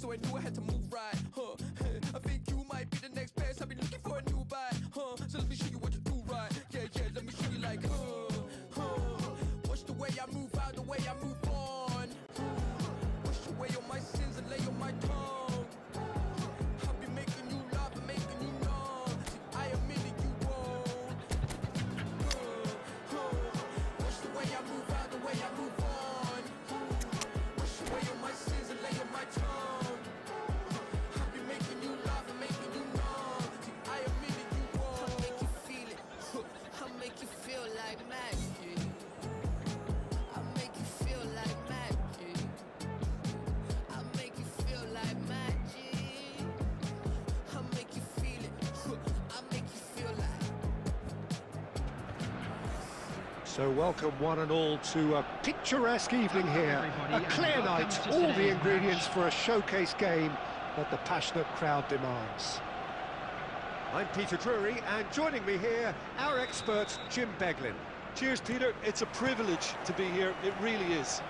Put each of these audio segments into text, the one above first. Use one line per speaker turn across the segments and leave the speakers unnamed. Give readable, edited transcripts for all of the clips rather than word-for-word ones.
so I knew I had to move right. I think you might be the next best. I've been looking for a new bite. So let me show you what to do right. Yeah, let me show you like, watch the way I move out, the way I move on. Wash away all my sins and lay on my tongue. I'll be making you laugh and making you numb. See, I admit it, you won't. Wash the way I move out, the way I move on. Wash away all my sins and lay on my tongue. I'll be making you laugh and making you numb. See, I admit it, you won't. I'll make you feel it. I'll make you feel like magic. I'll make you feel like magic. I'll make you feel like magic. I'll make you feel it. I'll make you feel like.
So welcome one and all to a picturesque evening here. A clear night, all the ingredients for a showcase game that the passionate crowd demands. I'm Peter Drury, and joining me here, our expert, Jim Beglin.
Cheers, Peter. It's a privilege to be here. It really is.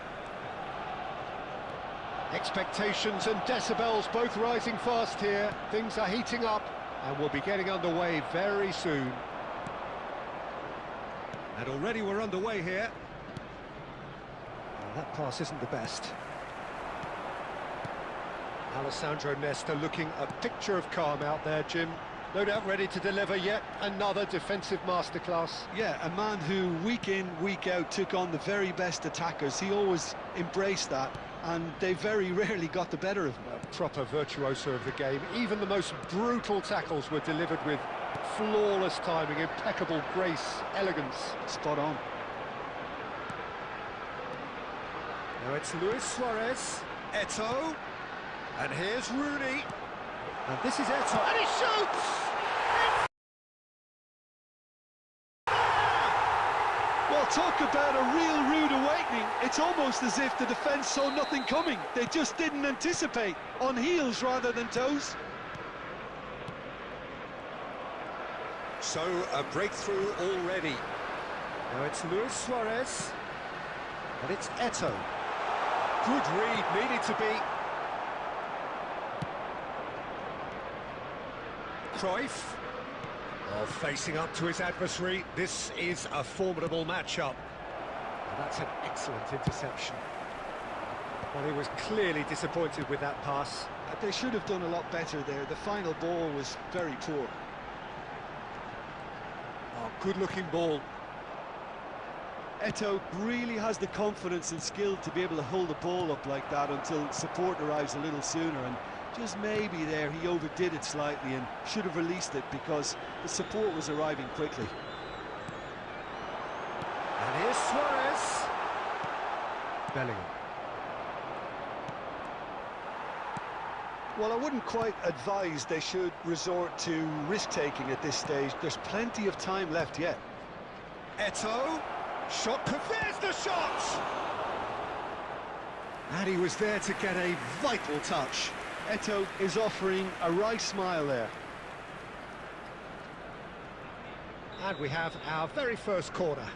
Expectations and decibels both rising fast here. Things are heating up, and we'll be getting underway very soon. And already we're underway here. Well, that pass isn't the best. Alessandro Nesta looking a picture of calm out there, Jim. No doubt ready to deliver yet another defensive masterclass.
Yeah, a man who week in, week out took on the very best attackers. He always embraced that, and they very rarely got the better of him.
A proper virtuoso of the game. Even the most brutal tackles were delivered with flawless timing, impeccable grace, elegance.
Spot on.
Now it's Luis Suarez, Eto'o, and here's Rooney. And this is Eto'o, and he shoots!
Well, talk about a real rude awakening. It's almost as if the defence saw nothing coming. They just didn't anticipate, on heels rather than toes.
So, a breakthrough already. Now it's Luis Suarez, and it's Eto'o. Good read, needed to be. Cruyff, facing up to his adversary. This is a formidable matchup. And that's an excellent interception. Well, he was clearly disappointed with that pass.
They should have done a lot better there. The final ball was very poor.
Oh, good-looking ball.
Eto'o really has the confidence and skill to be able to hold the ball up like that until support arrives a little sooner, and just maybe there he overdid it slightly and should have released it because the support was arriving quickly.
And here's Suarez. Bellingham.
Well, I wouldn't quite advise they should resort to risk-taking at this stage. There's plenty of time left yet.
Eto'o, shot, there's the shot! And he was there to get a vital touch.
Eto'o is offering a wry smile there.
And we have our very first corner.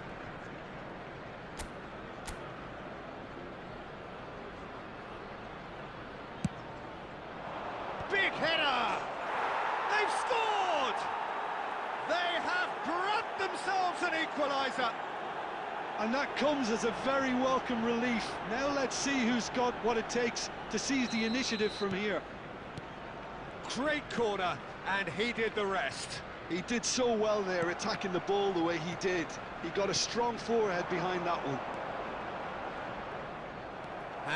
Big header! They've scored! They have grabbed themselves an equaliser.
And that comes as a very welcome relief. Now let's see who's got what it takes to seize the initiative from here.
Great corner, and he did the rest.
He did so well there, attacking the ball the way he did. He got a strong forehead behind that one.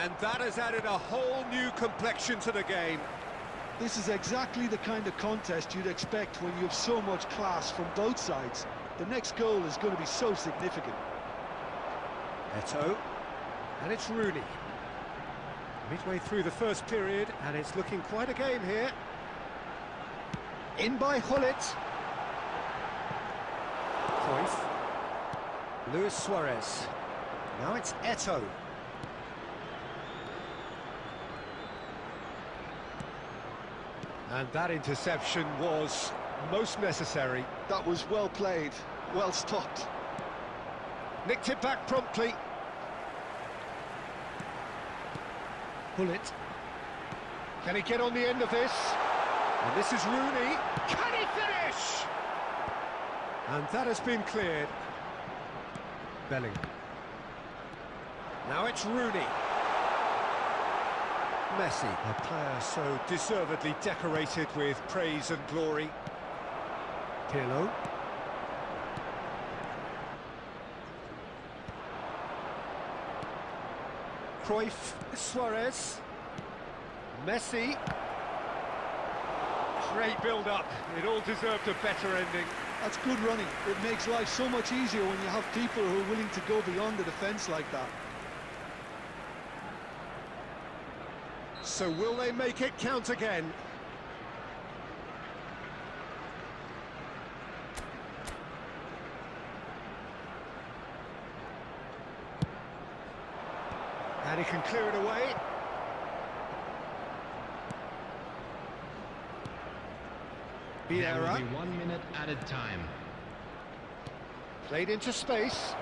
And that has added a whole new complexion to the game.
This is exactly the kind of contest you'd expect when you have so much class from both sides. The next goal is going to be so significant.
Eto'o, and it's Rooney. Midway through the first period, and it's looking quite a game here. In by Hullet. Cruyff. Luis Suarez. Now it's Eto'o. And that interception was most necessary.
That was well played, well stopped.
Nicked it back promptly. Hullet. Can he get on the end of this? And this is Rooney. Can he finish? And that has been cleared. Bellingham. Now it's Rooney. Messi, a player so deservedly decorated with praise and glory. Pirlo. Cruyff, Suarez. Messi. Great build-up. It all deserved a better ending.
That's good running. It makes life so much easier when you have people who are willing to go beyond the defence like that.
So will they make it count again? And he can clear it away.
There will be 1 minute added time.
Played into space.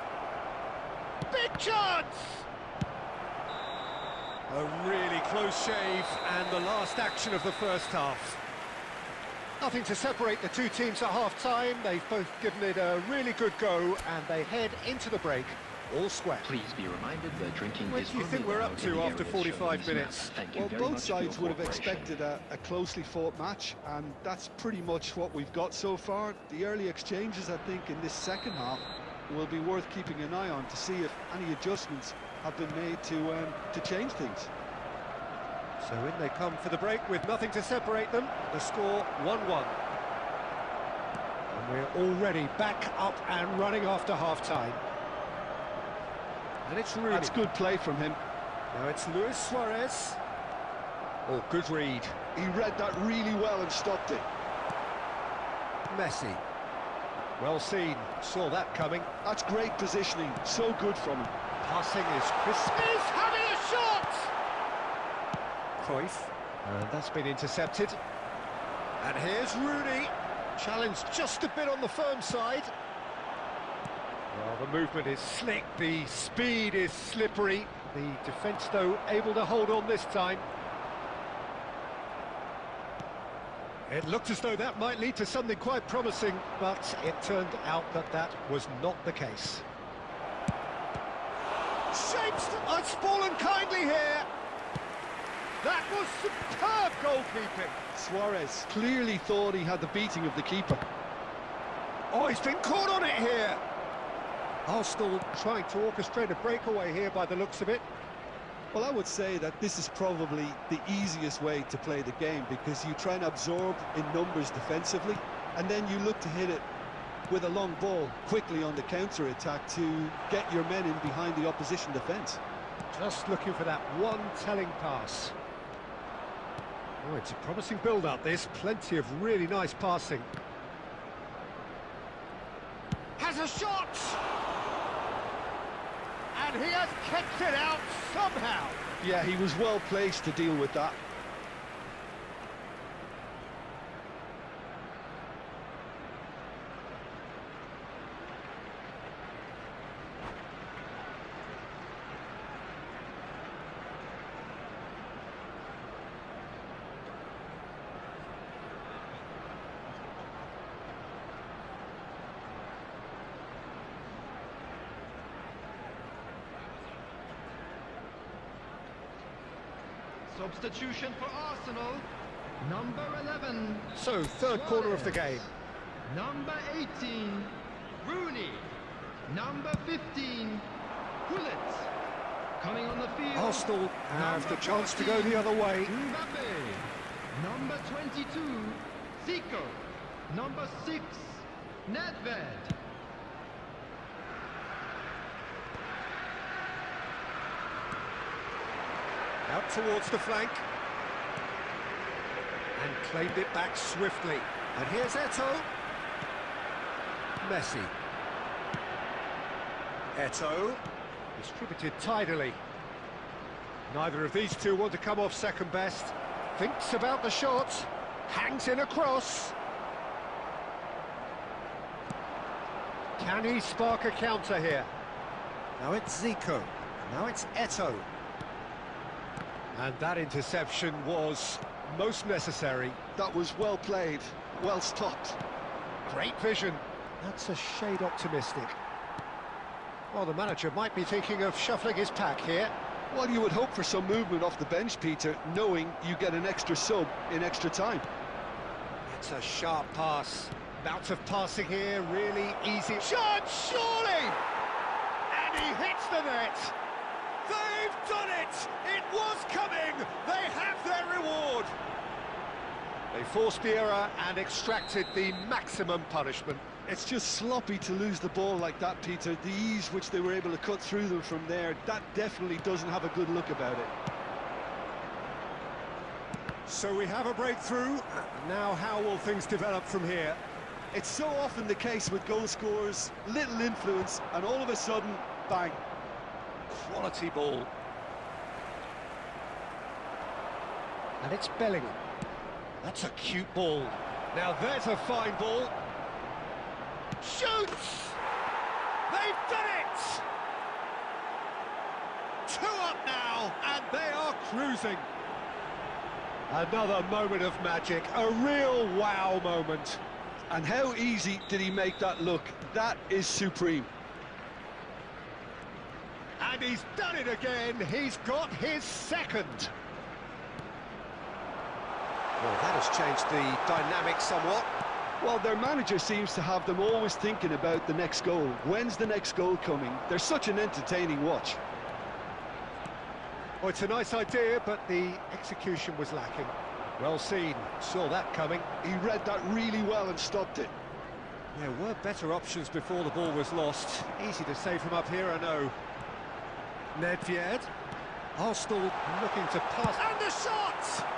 Big chance! A really close shave, and the last action of the first half. Nothing to separate the two teams at half-time. They've both given it a really good go, and they head into the break all square.
Please be reminded that drinking
What
is
do you think we're up to after 45 minutes?
Well, both sides would have expected a closely fought match, and that's pretty much what we've got so far. The early exchanges, I think, in this second half will be worth keeping an eye on to see if any adjustments have been made to change things.
So in they come for the break with nothing to separate them. The score 1-1. And we're already back up and running after half-time. And it's Rooney.
That's good play from him.
Now it's Luis Suarez. Oh, good read.
He read that really well and stopped it.
Messi. Well seen. Saw that coming.
That's great positioning. So good from him.
Passing is crisp. He's having a shot! Cruyff. And that's been intercepted. And here's Rooney. Challenged just a bit on the firm side. Well, the movement is slick, the speed is slippery. The defence, though, able to hold on this time. It looked as though that might lead to something quite promising, but it turned out that that was not the case. Shapes! It's fallen kindly here! That was superb goalkeeping!
Suarez clearly thought he had the beating of the keeper.
Oh, he's been caught on it here! Arsenal trying to orchestrate a breakaway here by the looks of it.
Well, I would say that this is probably the easiest way to play the game, because you try and absorb in numbers defensively, and then you look to hit it with a long ball quickly on the counter-attack to get your men in behind the opposition defence.
Just looking for that one telling pass. Oh, it's a promising build-up, this. Plenty of really nice passing. Has a shot! And he has kept it out somehow.
Yeah, he was well placed to deal with that.
Substitution for Arsenal, number 11.
So, third corner of the game.
Number 18, Rooney. Number 15, Gullit. Coming on the field,
Arsenal have the chance to go the other way.
Mbappe. Number 22, Zico. Number 6, Nedved.
Out towards the flank. And claimed it back swiftly. And here's Eto'o. Messi. Eto'o. Distributed tidily. Neither of these two want to come off second best. Thinks about the shot. Hangs in a cross. Can he spark a counter here? Now it's Zico. Now it's Eto'o. And that interception was most necessary.
That was well played, well stopped.
Great vision. That's a shade optimistic. Well, the manager might be thinking of shuffling his pack here.
Well, you would hope for some movement off the bench, Peter, knowing you get an extra sub in extra time.
It's a sharp pass. Bout of passing here, really easy. Shot, surely! And he hits the net. They've done it! It was coming! They have their reward! They forced the error and extracted the maximum punishment.
It's just sloppy to lose the ball like that, Peter. The ease which they were able to cut through them from there, that definitely doesn't have a good look about it.
So we have a breakthrough. Now how will things develop from here?
It's so often the case with goal scorers, little influence, and all of a sudden, bang.
Quality ball. And it's Bellingham. That's a cute ball. Now there's a fine ball. Shoots! They've done it! 2 up now, and they are cruising. Another moment of magic, a real wow moment.
And how easy did he make that look? That is supreme.
And he's done it again. He's got his second. Well, that has changed the dynamic somewhat.
Well, their manager seems to have them always thinking about the next goal. When's the next goal coming? They're such an entertaining watch.
Well, it's a nice idea, but the execution was lacking. Well seen, saw that coming.
He read that really well and stopped it.
There were better options before the ball was lost. Easy to say from up here, I know. Nedved. Arsenal looking to pass. And the shot!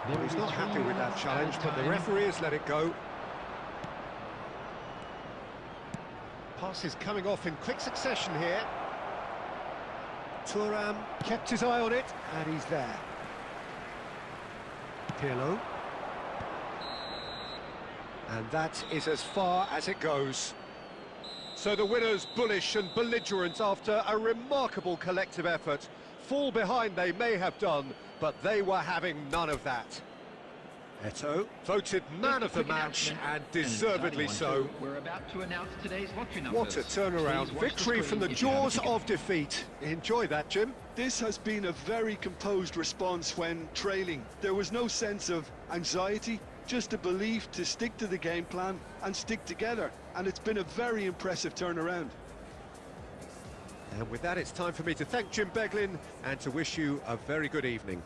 Well, he's not happy with that challenge, but the referee has let it go. Pass is coming off in quick succession here. Thuram kept his eye on it, and he's there. Pirlo. And that is as far as it goes. So the winners bullish and belligerent after a remarkable collective effort. Fall behind they may have done, but they were having none of that. Eto voted man of the match, and deservedly so.
We're about to announce today's lottery numbers.
What a turnaround. Victory from the jaws of defeat. Enjoy that, Jim.
This has been a very composed response when trailing. There was no sense of anxiety, just a belief to stick to the game plan and stick together. And it's been a very impressive turnaround.
And with that, it's time for me to thank Jim Beglin and to wish you a very good evening.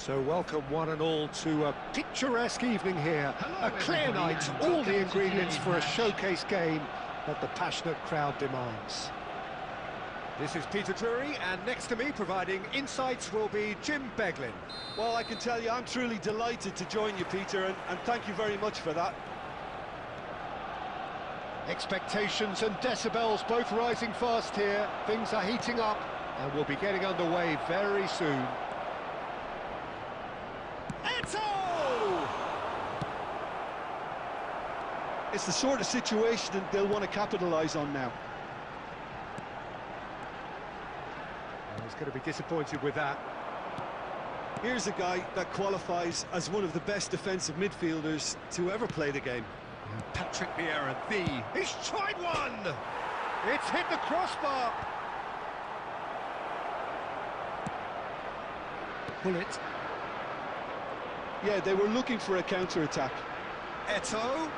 So welcome one and all to a picturesque evening here. A clear night, all the ingredients for a showcase game that the passionate crowd demands. This is Peter Drury, and next to me providing insights will be Jim Beglin.
Well, I can tell you I'm truly delighted to join you, Peter, and thank you very much for that.
Expectations and decibels both rising fast here. Things are heating up and we'll be getting underway very soon.
It's the sort of situation that they'll want to capitalise on now.
Well, he's going to be disappointed with that.
Here's a guy that qualifies as one of the best defensive midfielders to ever play the game.
Patrick Vieira, he's tried one! It's hit the crossbar! Pull it.
Yeah, they were looking for a counter-attack.
Eto'o.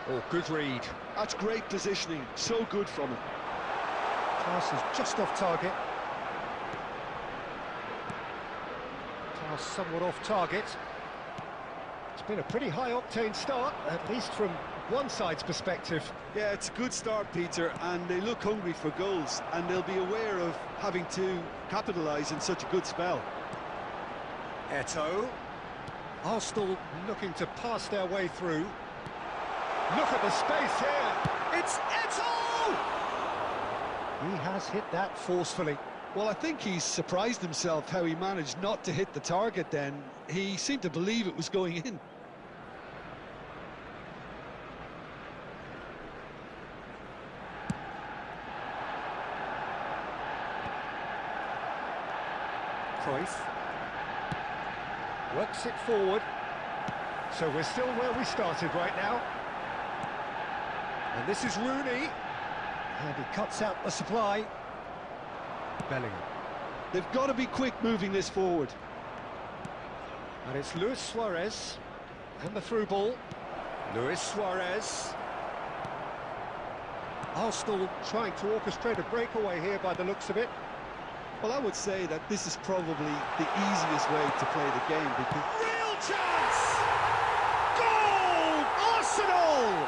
Oh, good read.
That's great positioning, so good from him.
Pass is just off target. Pass somewhat off target. It's been a pretty high-octane start, at least from one side's perspective.
Yeah, it's a good start, Peter, and they look hungry for goals, and they'll be aware of having to capitalise in such a good spell.
Eto'o. Arsenal looking to pass their way through. Look at the space here. It's Eto'o! He has hit that forcefully.
Well, I think he's surprised himself how he managed not to hit the target then. He seemed to believe it was going in.
Cruyff works it forward. So we're still where we started right now. And this is Rooney. And he cuts out the supply. Bellingham.
They've got to be quick moving this forward.
And it's Luis Suarez. And the through ball. Luis Suarez. Arsenal trying to orchestrate a breakaway here by the looks of it.
Well, I would say that this is probably the easiest way to play the game because...
Real chance! Goal! Arsenal!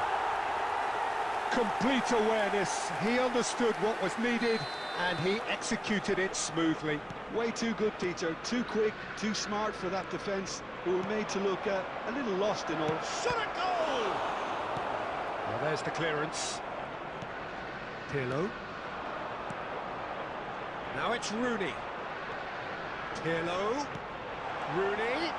Complete awareness. He understood what was needed and he executed it smoothly.
Way too good, Peter. Too quick, too smart for that defence, who were made to look a little lost in all.
Shot a goal! Well, there's the clearance. Pirlo. Now it's Rooney. Pirlo. Rooney.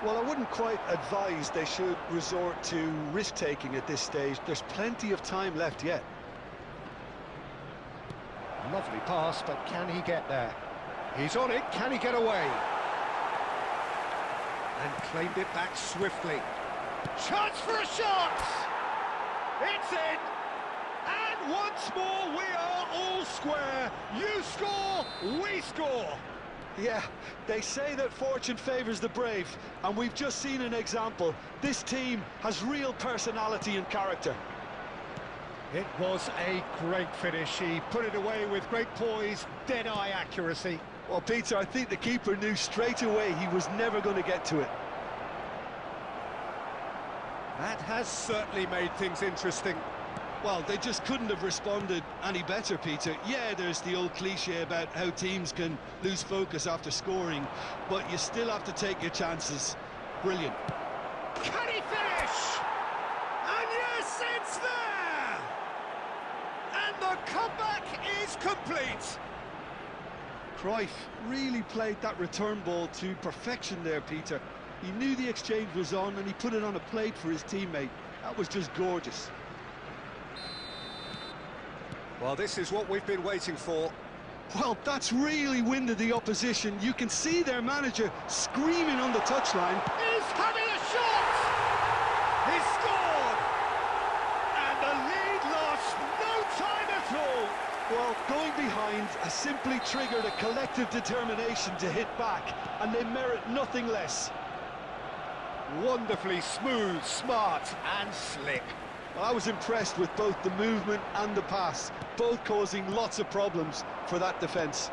Well, I wouldn't quite advise they should resort to risk-taking at this stage. There's plenty of time left yet.
Lovely pass, but can he get there? He's on it, can he get away? And claimed it back swiftly. Chance for a shot! It's in! And once more we are all square. You score, we score!
Yeah, they say that fortune favours the brave, and we've just seen an example. This team has real personality and character.
It was a great finish. He put it away with great poise, dead-eye accuracy.
Well, Peter, I think the keeper knew straight away he was never going to get to it.
That has certainly made things interesting.
Well, they just couldn't have responded any better, Peter. Yeah, there's the old cliche about how teams can lose focus after scoring, but you still have to take your chances. Brilliant.
Can he finish? And yes, it's there! And the comeback is complete.
Cruyff really played that return ball to perfection there, Peter. He knew the exchange was on and he put it on a plate for his teammate. That was just gorgeous.
Well, this is what we've been waiting for.
Well, that's really winded the opposition. You can see their manager screaming on the touchline.
He's having a shot! He scored! And the lead lost no time at all!
Well, going behind has simply triggered a collective determination to hit back, and they merit nothing less.
Wonderfully smooth, smart and slick.
Well, I was impressed with both the movement and the pass, both causing lots of problems for that defence.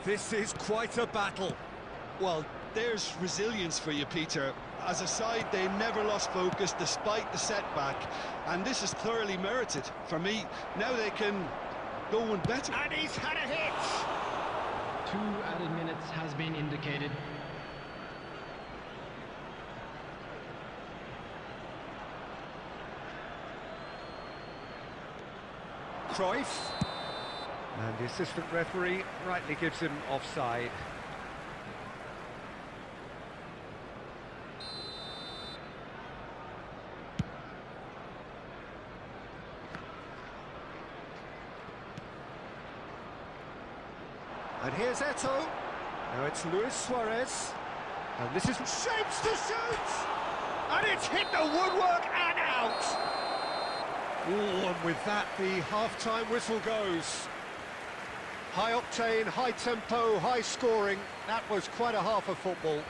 This is quite a battle.
Well, there's resilience for you, Peter. As a side, they never lost focus despite the setback, and this is thoroughly merited for me. Now they can go one better.
And he's had a hit!
2 added minutes has been indicated.
Cruyff. And the assistant referee rightly gives him offside. And here's Eto'o. Now it's Luis Suarez. And this is shapes to shoot! And it's hit the woodwork and out! Ooh, and with that, the half-time whistle goes. High octane, high tempo, high scoring. That was quite a half of football.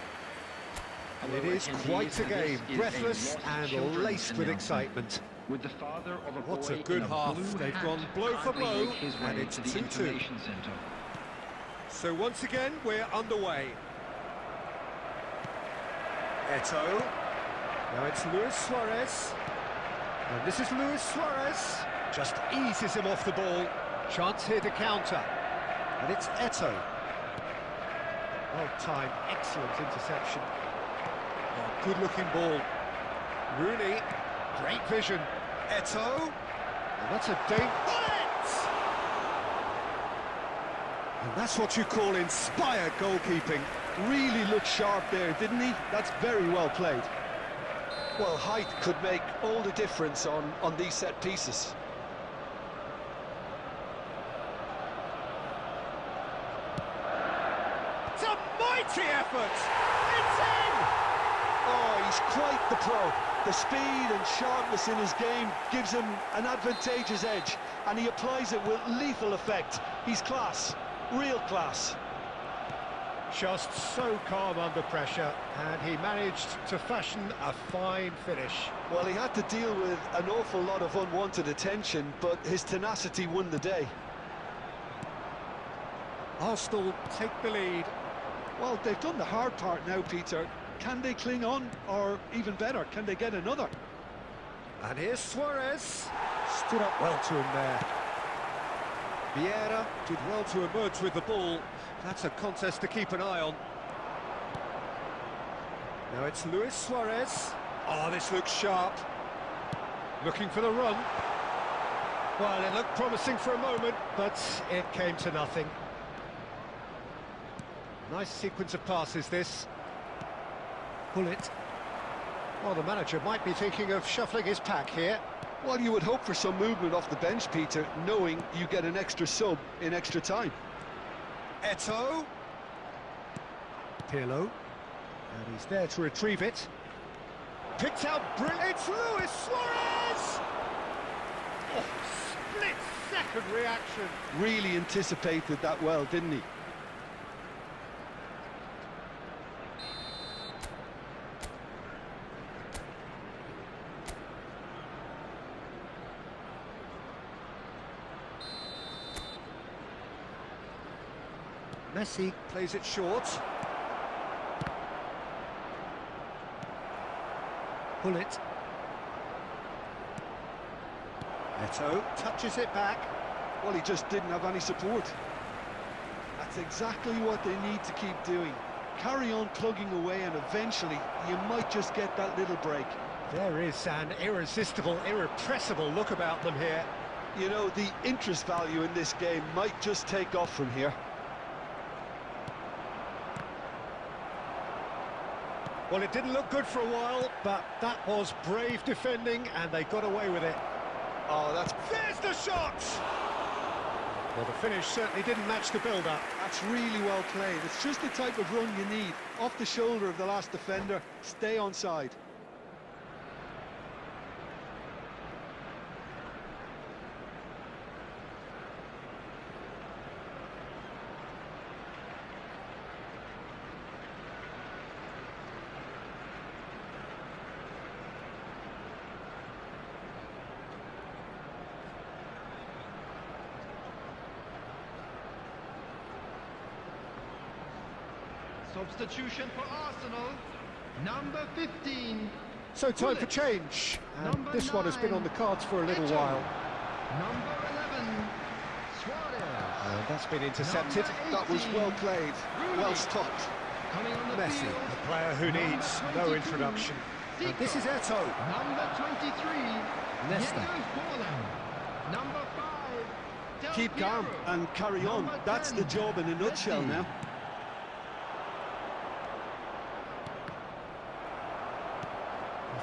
And it is quite a game, breathless and laced with excitement.
With the father of a
What
boy
a good
in
half.
blue
They've
hat
gone blow for
hardly
blow,
make his
and
way
it's
to the
2-2.
information centre.
So once again, we're underway. Eto'o. Now it's Luis Suarez. And this is Luis Suarez. Just eases him off the ball. Chance here to counter. And it's Eto'o. Well timed, excellent interception. Oh, good-looking ball. Rooney, great vision. Eto'o. And that's a bullet! And that's what you call inspired goalkeeping.
Really looked sharp there, didn't he? That's very well played. Well, height could make all the difference on these set pieces.
It's a mighty effort! It's in!
Oh, he's quite the pro. The speed and sharpness in his game gives him an advantageous edge, and he applies it with lethal effect. He's class, real class.
Just so calm under pressure, and he managed to fashion a fine finish.
Well, he had to deal with an awful lot of unwanted attention, but his tenacity won the day.
Arsenal take the lead.
Well, they've done the hard part now, Peter. Can they cling on, or even better, can they get another?
And here's Suarez. Stood up well to him there. Vieira did well to emerge with the ball. That's a contest to keep an eye on. Now it's Luis Suarez. Oh, this looks sharp. Looking for the run. Well, it looked promising for a moment, but it came to nothing. Nice sequence of passes, this. Pull it. Well, the manager might be thinking of shuffling his pack here.
Well, you would hope for some movement off the bench, Peter, knowing you get an extra sub in extra time.
Eto'o. Pirlo. And he's there to retrieve it. Picked out brilliant. It's Luis Suarez! Oh, split-second reaction.
Really anticipated that well, didn't he?
Messi plays it short. Pull it. Eto'o touches it back.
Well, he just didn't have any support. That's exactly what they need to keep doing. Carry on plugging away, and eventually you might just get that little break.
There is an irresistible, irrepressible look about them here.
You know, the interest value in this game might just take off from here.
Well, it didn't look good for a while, but that was brave defending, and they got away with it.
Oh,
There's the shot! Well, the finish certainly didn't match the build-up.
that's really well played. It's just the type of run you need. Off the shoulder of the last defender, stay onside.
Substitution for Arsenal. Number 15.
So time for change, and
Number
this one has been
9,
on the cards for a little
Cheikh.
while.
Number 11. Suarez.
And that's been intercepted.
That was well played, well stopped.
Coming on the
Messi,
field.
a player who
Number
needs no
22,
introduction. And this is
Cheikh.
Eto'o.
Number 23.
Leicester.
E.football. Number 5. Del
Keep calm
Piero.
and carry on.
Number
That's
10,
the job in a nutshell
Messi.
now.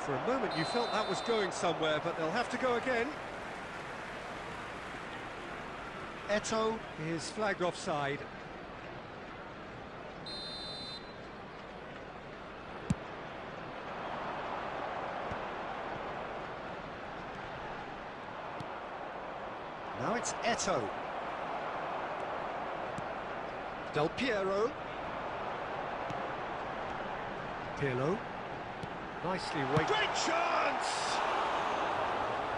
For a moment you felt that was going somewhere, but they'll have to go again. Eto'o is flagged offside. Now it's Eto'o. Del Piero. Pirlo. Nicely weighted. Great chance!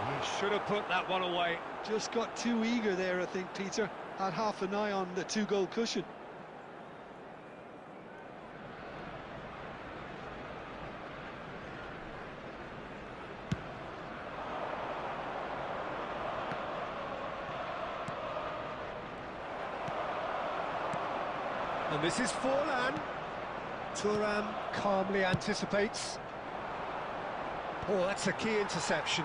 He should have put that one away.
Just got too eager there, I think, Peter. Had half an eye on the two-goal cushion.
And this is Forlan. Thuram calmly anticipates. Oh, that's a key interception.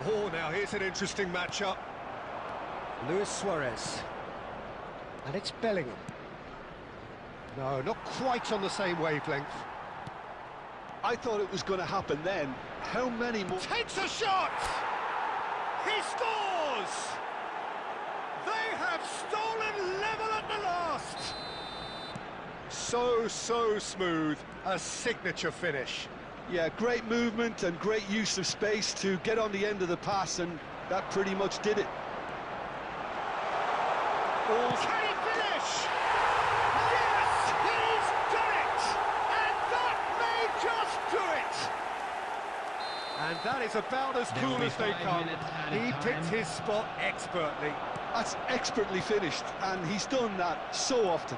Oh, now here's an interesting matchup. Luis Suarez. And it's Bellingham. No, not quite on the same wavelength.
I thought it was going to happen then. How many more...
Takes a shot! He scores! They have stolen level at the last! So smooth. A signature finish.
Yeah, great movement and great use of space to get on the end of the pass, and that pretty much did it.
Can he finish? Yes, he's done it! And that may just do it! And that is about as
There
cool
will be
as they
5
come.
minutes added
He
time.
picked his spot expertly.
That's expertly finished, and he's done that so often.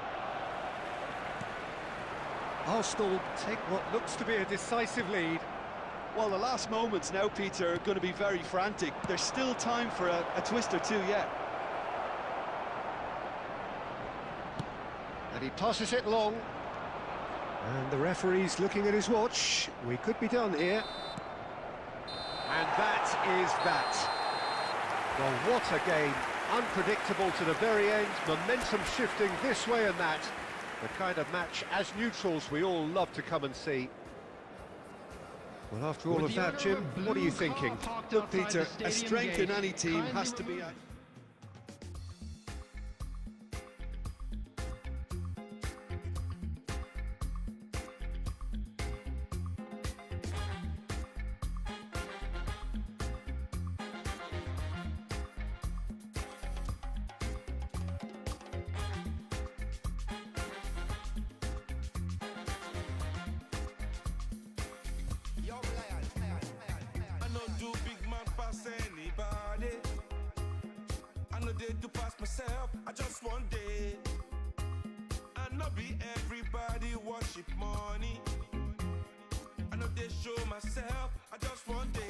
Arsenal take what looks to be a decisive lead.
Well, the last moments now, Peter, are going to be very frantic. There's still time for a twist or two yet.
And he passes it long. And the referee's looking at his watch. We could be done here. And that is that. Well, what a game. Unpredictable to the very end. Momentum shifting this way and that. The kind of match, as neutrals, we all love to come and see. Well, after all of that, Jim, what are you thinking?
Look, Peter, a strength in any team has to be...
I know do big man pass anybody. I know they do pass myself. I just one day. I know be everybody worship money. I know they show myself. I just one day.